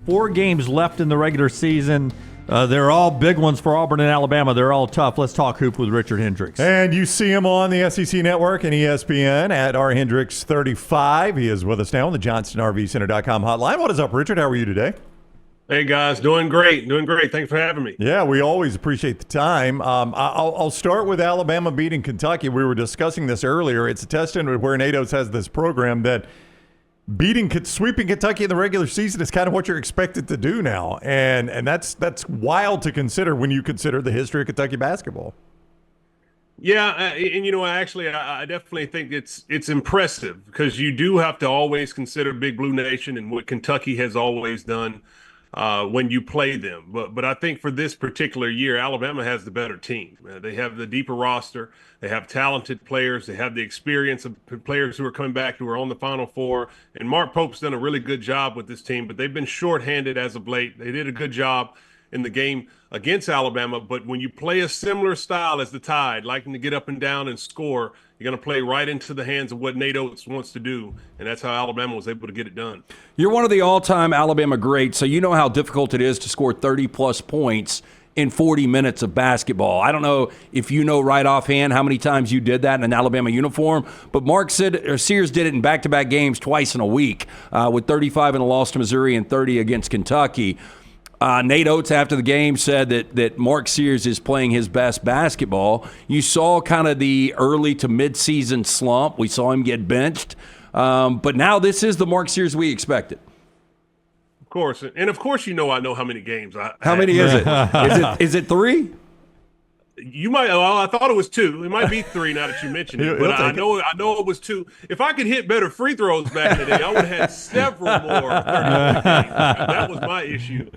4 games left in the regular season. They're all big ones for Auburn and Alabama. They're all tough. Let's talk hoop with Richard Hendrix. And you see him on the SEC Network and ESPN at rhendrix35. He is with us now on the JohnstonRVCenter.com hotline. What is up, Richard? How are you today? Hey, guys. Doing great. Thanks for having me. Yeah, we always appreciate the time. I'll start with Alabama beating Kentucky. We were discussing this earlier. It's a testament to where Natos has this program that sweeping Kentucky in the regular season is kind of what you're expected to do now. And that's wild to consider when you consider the history of Kentucky basketball. Yeah, I definitely think it's impressive because you do have to always consider Big Blue Nation and what Kentucky has always done when you play them. But I think for this particular year, Alabama has the better team. They have the deeper roster. They have talented players. They have the experience of players who are coming back who are on the Final Four. And Mark Pope's done a really good job with this team, but they've been shorthanded as of late. They did a good job in the game against Alabama, but when you play a similar style as the Tide, liking to get up and down and score, you're going to play right into the hands of what Nate Oates wants to do, and that's how Alabama was able to get it done. You're one of the all-time Alabama greats, so you know how difficult it is to score 30-plus points in 40 minutes of basketball. I don't know if you know right offhand how many times you did that in an Alabama uniform, but Sears did it in back-to-back games twice in a week with 35 in a loss to Missouri and 30 against Kentucky. Nate Oates, after the game, said that Mark Sears is playing his best basketball. You saw kind of the early to mid-season slump. We saw him get benched. But now this is the Mark Sears we expected. Of course. And, of course, I know how many games. How many is it? Is it 3? You might. Well, I thought it was 2. It might be 3 now that you mentioned it. But I know it was 2. If I could hit better free throws back in the day, I would have had several more 30-point games. That was my issue.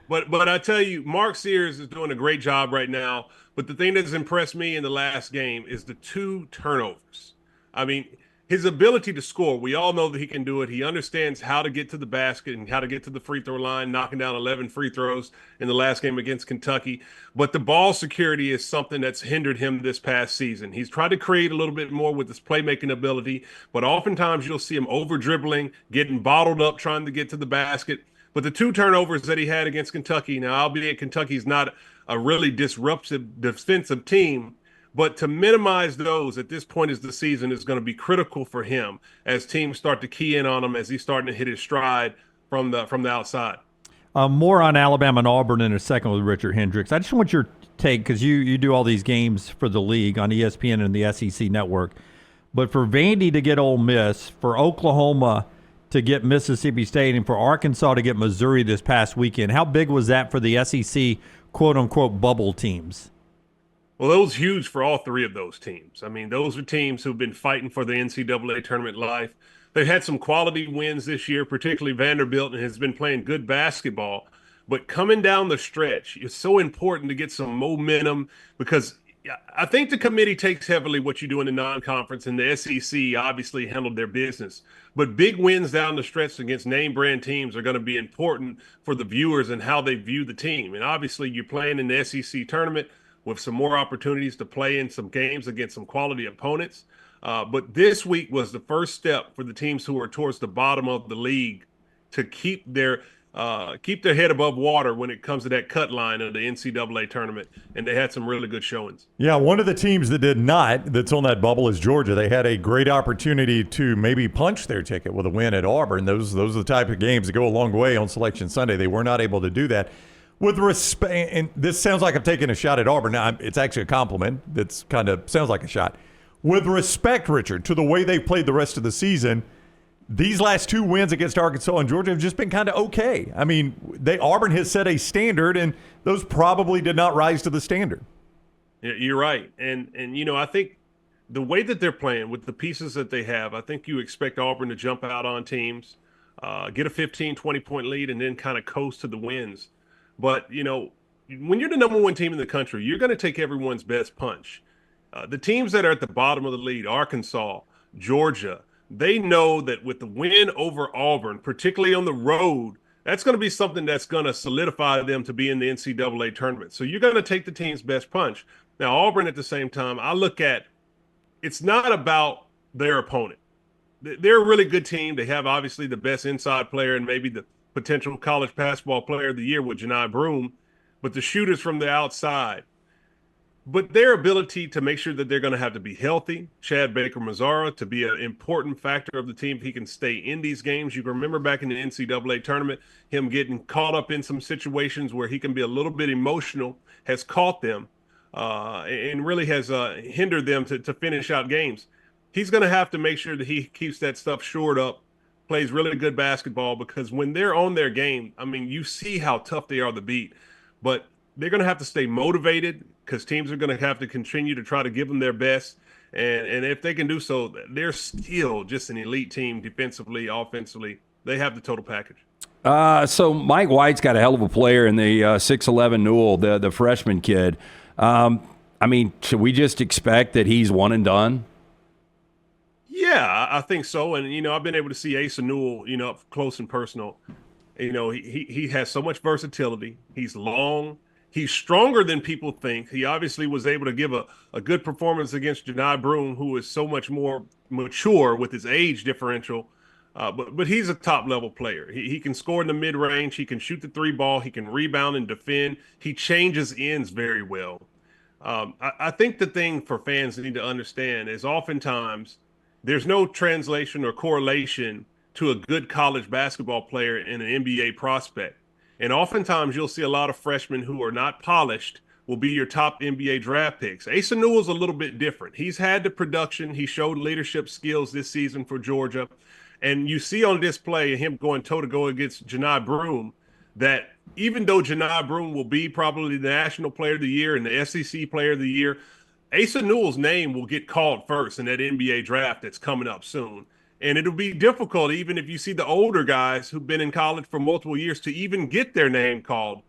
But I tell you, Mark Sears is doing a great job right now. But the thing that's impressed me in the last game is the 2 turnovers. I mean, his ability to score, we all know that he can do it. He understands how to get to the basket and how to get to the free throw line, knocking down 11 free throws in the last game against Kentucky. But the ball security is something that's hindered him this past season. He's tried to create a little bit more with his playmaking ability, but oftentimes you'll see him over-dribbling, getting bottled up, trying to get to the basket. But the 2 turnovers that he had against Kentucky, now albeit Kentucky's not a really disruptive defensive team, but to minimize those at this point of the season is going to be critical for him as teams start to key in on him as he's starting to hit his stride from the outside. More on Alabama and Auburn in a second with Richard Hendrix. I just want your take, because you do all these games for the league on ESPN and the SEC Network. But for Vandy to get Ole Miss, for Oklahoma to get Mississippi State, and for Arkansas to get Missouri this past weekend, how big was that for the SEC quote-unquote bubble teams? Well, that was huge for all 3 of those teams. I mean, those are teams who've been fighting for the NCAA tournament life. They've had some quality wins this year, particularly Vanderbilt, and has been playing good basketball. But coming down the stretch, it's so important to get some momentum because I think the committee takes heavily what you do in the non-conference, and the SEC obviously handled their business. But big wins down the stretch against name brand teams are going to be important for the viewers and how they view the team. And obviously you're playing in the SEC tournament with some more opportunities to play in some games against some quality opponents. But this week was the first step for the teams who are towards the bottom of the league to keep their head above water when it comes to that cut line of the NCAA tournament, and they had some really good showings. Yeah, one of the teams that did not, that's on that bubble, is Georgia. They had a great opportunity to maybe punch their ticket with a win at Auburn. Those are the type of games that go a long way on Selection Sunday. They were not able to do that. With respect, and this sounds like I'm taking a shot at Auburn. Now, it's actually a compliment. That's kind of sounds like a shot. With respect, Richard, to the way they played the rest of the season, these last 2 wins against Arkansas and Georgia have just been kind of okay. I mean, Auburn has set a standard, and those probably did not rise to the standard. Yeah, you're right. And I think the way that they're playing with the pieces that they have, I think you expect Auburn to jump out on teams, get a 15, 20-point lead, and then kind of coast to the wins. But, when you're the number 1 team in the country, you're going to take everyone's best punch. The teams that are at the bottom of the league, Arkansas, Georgia, they know that with the win over Auburn, particularly on the road, that's going to be something that's going to solidify them to be in the NCAA tournament. So you're going to take the team's best punch. Now, Auburn at the same time, I look at it's not about their opponent. They're a really good team. They have obviously the best inside player and maybe the potential college basketball player of the year with Johni Broome, but the shooters from the outside. But their ability to make sure that they're going to have to be healthy, Chad Baker-Mazara, to be an important factor of the team if he can stay in these games. You can remember back in the NCAA tournament, him getting caught up in some situations where he can be a little bit emotional, has caught them, and really has hindered them to finish out games. He's going to have to make sure that he keeps that stuff shored up, plays really good basketball, because when they're on their game, I mean, you see how tough they are to beat. But they're going to have to stay motivated because teams are going to have to continue to try to give them their best. And if they can do so, they're still just an elite team defensively, offensively. They have the total package. So Mike White's got a hell of a player in the 6'11" Newell, the freshman kid. I mean, should we just expect that he's one and done? Yeah, I think so. And, I've been able to see Asan Newell, up close and personal. He has so much versatility. He's long. He's stronger than people think. He obviously was able to give a good performance against Johni Broome, who is so much more mature with his age differential. But he's a top-level player. He can score in the mid-range. He can shoot the three ball. He can rebound and defend. He changes ends very well. I think the thing for fans need to understand is oftentimes there's no translation or correlation to a good college basketball player and an NBA prospect. And oftentimes you'll see a lot of freshmen who are not polished will be your top NBA draft picks. Asan Newell's a little bit different. He's had the production. He showed leadership skills this season for Georgia. And you see on display him going toe-to-go against Johni Broome that even though Johni Broome will be probably the National Player of the Year and the SEC Player of the Year, Asan Newell's name will get called first in that NBA draft that's coming up soon. And it'll be difficult, even if you see the older guys who've been in college for multiple years, to even get their name called,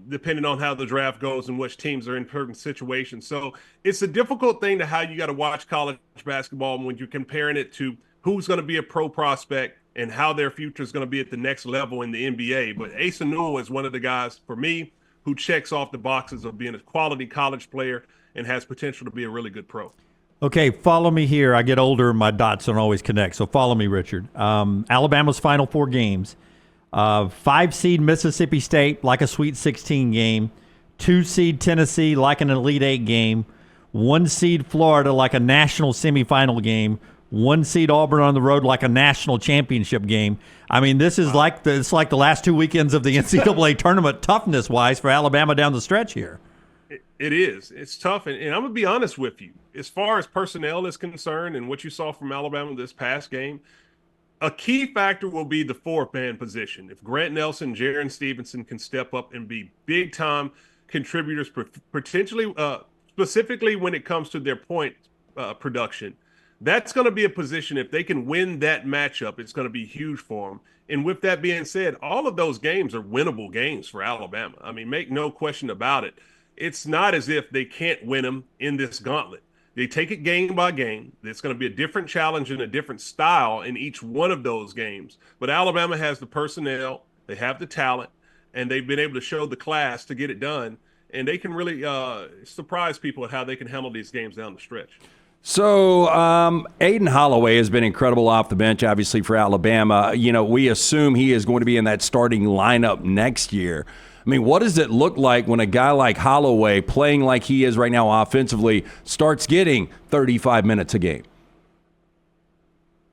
depending on how the draft goes and which teams are in certain situations. So it's a difficult thing to how you got to watch college basketball when you're comparing it to who's going to be a pro prospect and how their future is going to be at the next level in the NBA. But Asan Newell is one of the guys, for me, who checks off the boxes of being a quality college player and has potential to be a really good pro. Okay, follow me here. I get older and my dots don't always connect. So follow me, Richard. Alabama's final 4 games. 5 seed Mississippi State, like a Sweet 16 game. 2 seed Tennessee, like an Elite 8 game. 1 seed Florida, like a national semifinal game. 1 seed Auburn on the road, like a national championship game. I mean, this is like the last 2 weekends of the NCAA tournament toughness-wise for Alabama down the stretch here. It is. It's tough. And I'm going to be honest with you. As far as personnel is concerned and what you saw from Alabama this past game, a key factor will be the 4th-man position. If Grant Nelson, Jaron Stevenson can step up and be big-time contributors, potentially, specifically when it comes to their point production, that's going to be a position. If they can win that matchup, it's going to be huge for them. And with that being said, all of those games are winnable games for Alabama. I mean, make no question about it. It's not as if they can't win them in this gauntlet. They take it game by game. It's going to be a different challenge and a different style in each one of those games. But Alabama has the personnel, they have the talent, and they've been able to show the class to get it done. And they can really surprise people at how they can handle these games down the stretch. So Aiden Holloway has been incredible off the bench, obviously, for Alabama. We assume he is going to be in that starting lineup next year. I mean, what does it look like when a guy like Holloway, playing like he is right now offensively, starts getting 35 minutes a game?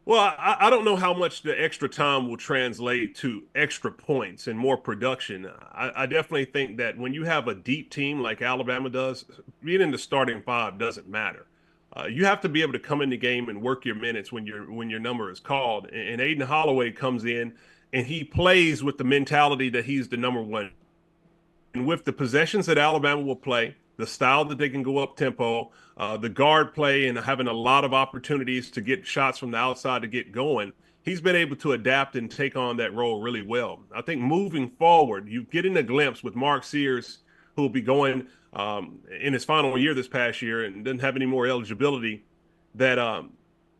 Well, I don't know how much the extra time will translate to extra points and more production. I definitely think that when you have a deep team like Alabama does, being in the starting 5 doesn't matter. You have to be able to come in the game and work your minutes when your number is called. And Aiden Holloway comes in and he plays with the mentality that he's the number 1. And with the possessions that Alabama will play, the style that they can go up tempo, the guard play, and having a lot of opportunities to get shots from the outside to get going, he's been able to adapt and take on that role really well. I think moving forward, you get in a glimpse with Mark Sears, who will be going in his final year this past year and doesn't have any more eligibility, that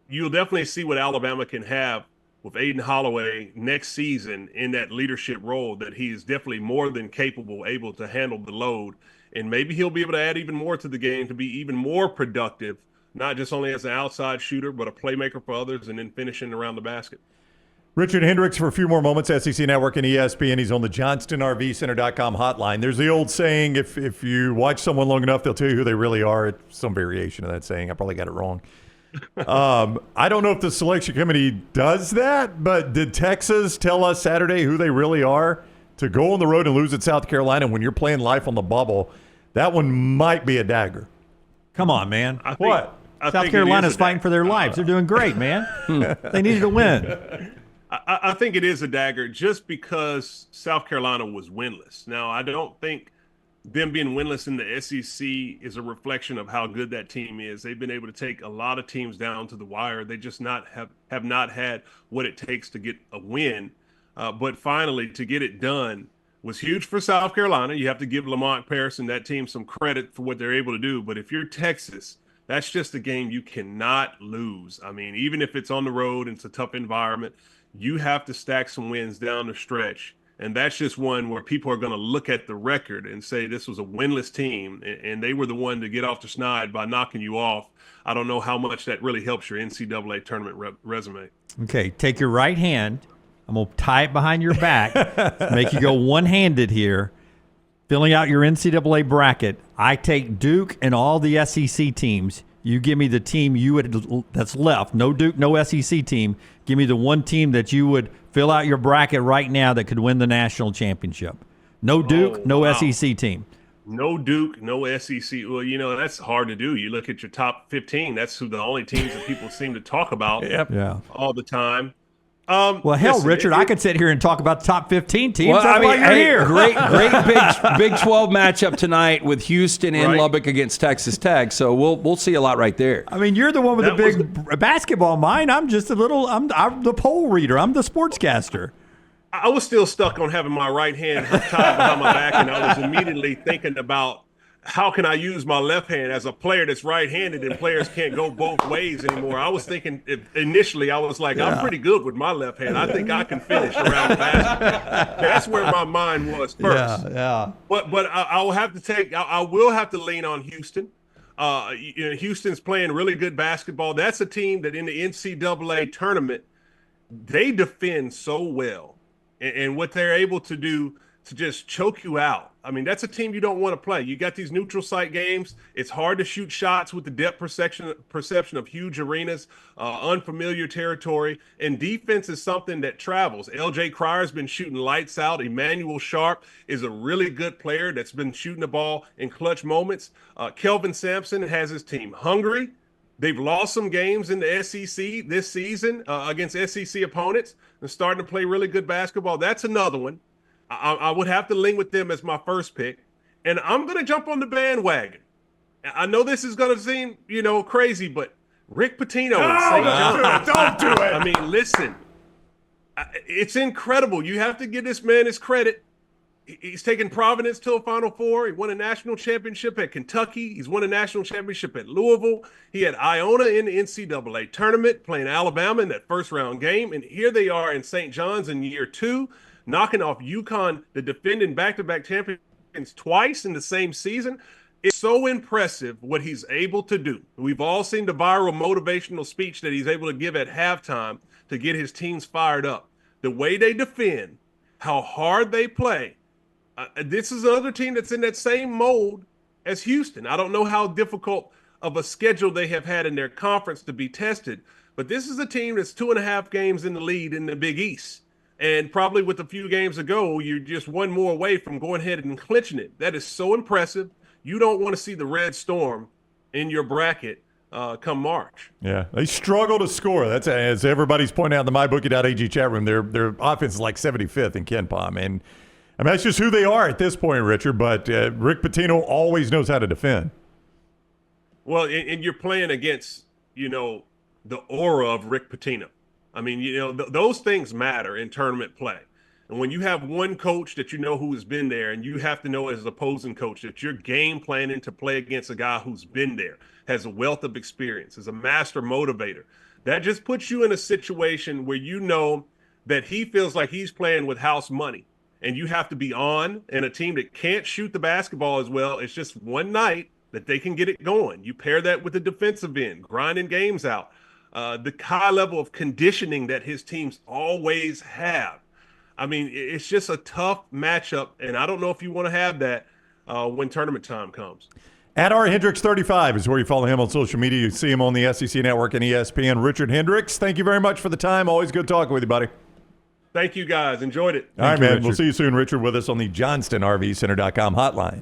you'll definitely see what Alabama can have with Aiden Holloway next season in that leadership role, that he is definitely more than capable, able to handle the load. And maybe he'll be able to add even more to the game to be even more productive, not just only as an outside shooter, but a playmaker for others and then finishing around the basket. Richard Hendrix for a few more moments, SEC Network and ESPN. He's on the JohnstonRVCenter.com hotline. There's the old saying, if you watch someone long enough, they'll tell you who they really are. It's some variation of that saying. I probably got it wrong. I don't know if the selection committee does that, but did Texas tell us Saturday who they really are? To go on the road and lose at South Carolina when you're playing life on the bubble, that one might be a dagger. Come on, man. South Carolina's fighting for their lives. They're doing great, man. They needed to win. I think it is a dagger just because South Carolina was winless. Now, I don't think them being winless in the SEC is a reflection of how good that team is. They've been able to take a lot of teams down to the wire. They just have not had what it takes to get a win. But finally, to get it done was huge for South Carolina. You have to give Lamont Paris and that team some credit for what they're able to do. But if you're Texas, that's just a game you cannot lose. I mean, even if it's on the road and it's a tough environment, you have to stack some wins down the stretch. And that's just one where people are going to look at the record and say this was a winless team, and they were the one to get off the schneid by knocking you off. I don't know how much that really helps your NCAA tournament resume. Okay, take your right hand. I'm going to tie it behind your back, make you go one-handed here, filling out your NCAA bracket. I take Duke and all the SEC teams. You give me the team that's left. No Duke, no SEC team. Give me the one team that you would fill out your bracket right now that could win the national championship. No Duke, no SEC team. No Duke, no SEC. Well, that's hard to do. You look at your top 15. That's the only teams that people seem to talk about all the time. Well, hell, listen, Richard, I could sit here and talk about the top 15 teams. Well, that's why you're here. Great Big 12 matchup tonight with Houston and Lubbock against Texas Tech. So we'll see a lot right there. I mean, you're the one with the big basketball mind. I'm just I'm the poll reader. I'm the sportscaster. I was still stuck on having my right hand tied behind my back, and I was immediately thinking about how can I use my left hand as a player that's right-handed and players can't go both ways anymore. I was thinking initially, I was like, I'm pretty good with my left hand. I think I can finish around the basket. That's where my mind was first. Yeah. But I will have to I will have to lean on Houston. Houston's playing really good basketball. That's a team that in the NCAA tournament, they defend so well. And what they're able to do to just choke you out. I mean, that's a team you don't want to play. You got these neutral site games. It's hard to shoot shots with the depth perception of huge arenas, unfamiliar territory, and defense is something that travels. LJ Cryer's been shooting lights out. Emmanuel Sharp is a really good player that's been shooting the ball in clutch moments. Kelvin Sampson has his team hungry. They've lost some games in the SEC this season against SEC opponents and starting to play really good basketball. That's another one. I would have to link with them as my first pick. And I'm going to jump on the bandwagon. I know this is going to seem, crazy, but Rick Pitino and St. John's. Don't do it. I mean, listen, it's incredible. You have to give this man his credit. He's taken Providence to a Final Four. He won a national championship at Kentucky. He's won a national championship at Louisville. He had Iona in the NCAA tournament, playing Alabama in that first-round game. And here they are in St. John's in year 2. Knocking off UConn, the defending back-to-back champions, twice in the same season. It's so impressive what he's able to do. We've all seen the viral motivational speech that he's able to give at halftime to get his teams fired up. The way they defend, how hard they play. This is another team that's in that same mold as Houston. I don't know how difficult of a schedule they have had in their conference to be tested, but this is a team that's 2.5 games in the lead in the Big East. And probably with a few games ago, you're just one more away from going ahead and clinching it. That is so impressive. You don't want to see the Red Storm in your bracket come March. Yeah, they struggle to score. That's as everybody's pointing out in the MyBookie.ag chat room. Their offense is like 75th in KenPom, and I mean that's just who they are at this point, Richard. But Rick Pitino always knows how to defend. Well, and you're playing against the aura of Rick Pitino. I mean, those things matter in tournament play. And when you have one coach that who has been there, and you have to know as an opposing coach that you're game planning to play against a guy who's been there, has a wealth of experience, is a master motivator, that just puts you in a situation where that he feels like he's playing with house money. And you have to be on, and a team that can't shoot the basketball as well, it's just one night that they can get it going. You pair that with the defensive end, grinding games out. the high level of conditioning that his teams always have. I mean, it's just a tough matchup, and I don't know if you want to have that when tournament time comes. At Hendrix35 is where you follow him on social media. You see him on the SEC Network and ESPN. Richard Hendrix, thank you very much for the time. Always good talking with you, buddy. Thank you, guys. Enjoyed it. All right, man. Richard. We'll see you soon. Richard with us on the JohnstonRVCenter.com hotline.